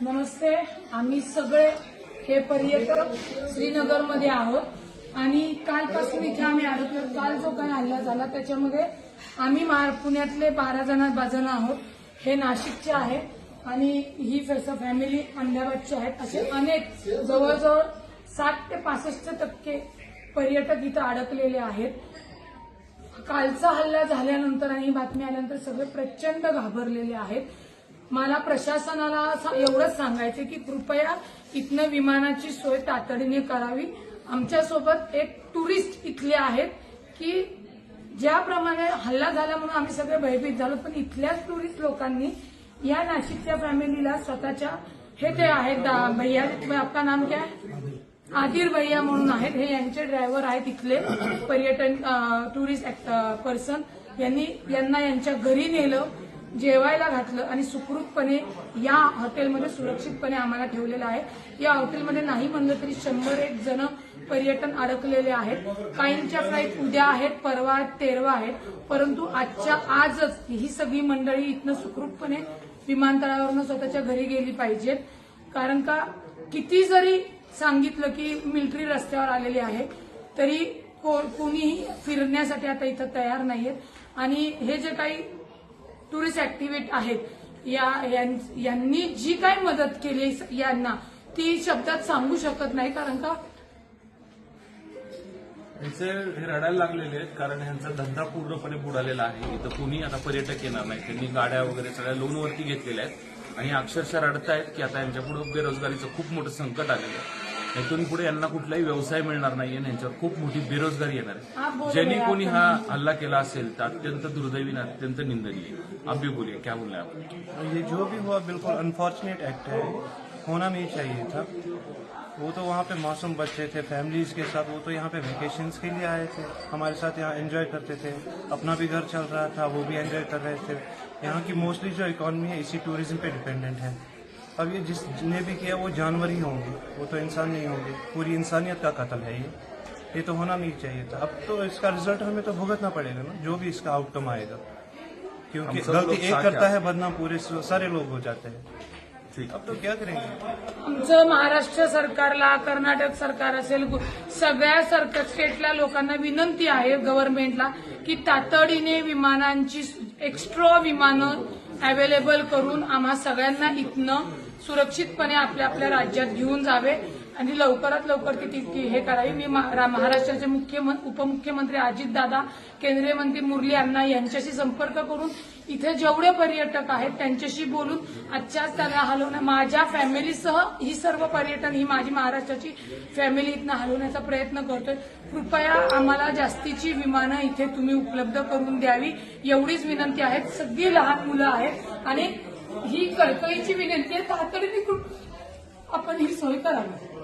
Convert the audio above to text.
नमस्ते. आम्ही सगळे हे पर्यटक श्रीनगरमध्ये आहोत आणि कालपासून इथे आम्ही आलो. काल जो काही हल्ला झाला त्याच्यामध्ये आम्ही पुण्यातले 12 जण आहोत. हे नाशिकचे आहेत आणि ही फॅमिली अहमदाबादची आहेत. असे अनेक जवळजवळ 60 ते 65% पर्यटक इथं अडकलेले आहेत. कालचा हल्ला झाल्यानंतर आणि ही बातमी आल्यानंतर सगळे प्रचंड घाबरलेले आहेत. मला प्रशासनाला एवढंच सांगायचं की कृपया इथनं विमानाची सोय तातडीने करावी. आमच्यासोबत एक टुरिस्ट इथले आहेत की ज्याप्रमाणे हल्ला झाला म्हणून आम्ही सगळे भयभीत झालो, पण इथल्याच टुरिस्ट लोकांनी या नाशिकच्या फॅमिलीला स्वतःच्या हे ते आहेत भैया, आपका नाम क्या है? आदिर भैया म्हणून आहेत. हे यांचे ड्रायव्हर आहेत इथले पर्यटन टुरिस्ट पर्सन. यांना यांच्या घरी नेलं, जेवायला घातलं आणि सुखरूपपणे या हॉटेलमध्ये सुरक्षितपणे आम्हाला ठेवलेलं आहे. या हॉटेलमध्ये नाही म्हणलं तरी 101 जण पर्यटन अडकलेले आहेत. काहींच्या फ्लाईट उद्या आहेत, परवा आहेत, 13 आहेत. परंतु आजच ही सगळी मंडळी इथनं सुखरूपपणे विमानतळावरून स्वतःच्या घरी गेली पाहिजेत. कारण का किती जरी सांगितलं की मिलिटरी रस्त्यावर आलेली आहे तरी कोणीही फिरण्यासाठी आता इथं तयार नाहीयेत. आणि हे जे काही टुरिस्ट ऍक्टिव्हिटी आहेत यांनी जी काही मदत केली यांना ती शब्दात सांगू शकत नाही. कारण का हे रडायला लागलेले आहेत कारण ह्यांचा धंदा पूर्णपणे बुडालेला आहे. इथं कोणी आता पर्यटक येणार नाही. त्यांनी गाड्या वगैरे सगळ्या लोनवरती घेतलेल्या आहेत आणि अक्षरशः रडतायत की आता यांच्यापुढे बेरोजगारीचं खूप मोठं संकट आलेलं आहे. इथून पुढे यांना कुठलाही व्यवसाय मिळणार नाही आणि यांच्यावर खूप मोठी बेरोजगारी येणार आहे. ज्यांनी कोणी हा हल्ला केला असेल तर अत्यंत दुर्दैवी आणि अत्यंत निंदनीय. आप भी बोलिए, क्या बोलना है आप? ये जो भी हुआ बिल्कुल अनफॉर्चुनेट एक्ट है, होना नहीं चाहिए था. वो तो वहाँ पे मासूम बच्चे थे फैमिलीज के साथ, वो तो यहाँ पे वेकेशंस के लिए आए थे, हमारे साथ यहाँ एंजॉय करते थे, अपना भी घर चल रहा था, वो भी एंजॉय कर रहे थे. यहाँ की मोस्टली जो इकॉनमी है इसी टूरिज्म पे डिपेंडेंट है. अब ये जिसने भी किया वो जानवर ही होंगे, वो तो इंसान नहीं होंगे. पूरी इंसानियत का कत्ल है ये तो होना नहीं चाहिए था. अब तो इसका रिजल्ट हमें तो भुगतना पड़ेगा ना, जो भी इसका आउटकम आएगा, क्योंकि गलती एक करता है बदनाम पूरे सारे लोग हो जाते हैं. अब तो क्या करेंगे? आमचं महाराष्ट्र सरकारला, कर्नाटक सरकार असेल, सगळ्या स्टेटला लोकांना विनंती आहे गव्हर्नमेंटला की तातडीने विमानांची एक्स्ट्रा विमानं अवेलेबल करून आम्हा सगळ्यांना इथनं सुरक्षितपणे आपल्या आपल्या राज्यात घेऊन जावे आणि लवकरात लवकर ती हे करावी. मी महाराष्ट्राचे उपमुख्यमंत्री अजितदादा, केंद्रीय मंत्री मुरली अण्णा यांच्याशी संपर्क करून इथे जेवढे पर्यटक आहेत त्यांच्याशी बोलून आजच्याच त्याला हलवण्या माझ्या फॅमिलीसह ही सर्व पर्यटन ही माझी महाराष्ट्राची फॅमिली इथनं हलवण्याचा प्रयत्न करतोय. कृपया आम्हाला जास्तीची विमानं इथे तुम्ही उपलब्ध करून द्यावी एवढीच विनंती आहे. सगळी लहान मुलं आहेत आणि ही कळकळीची विनंती आहे. तातडीने आपण ही सोय करावी.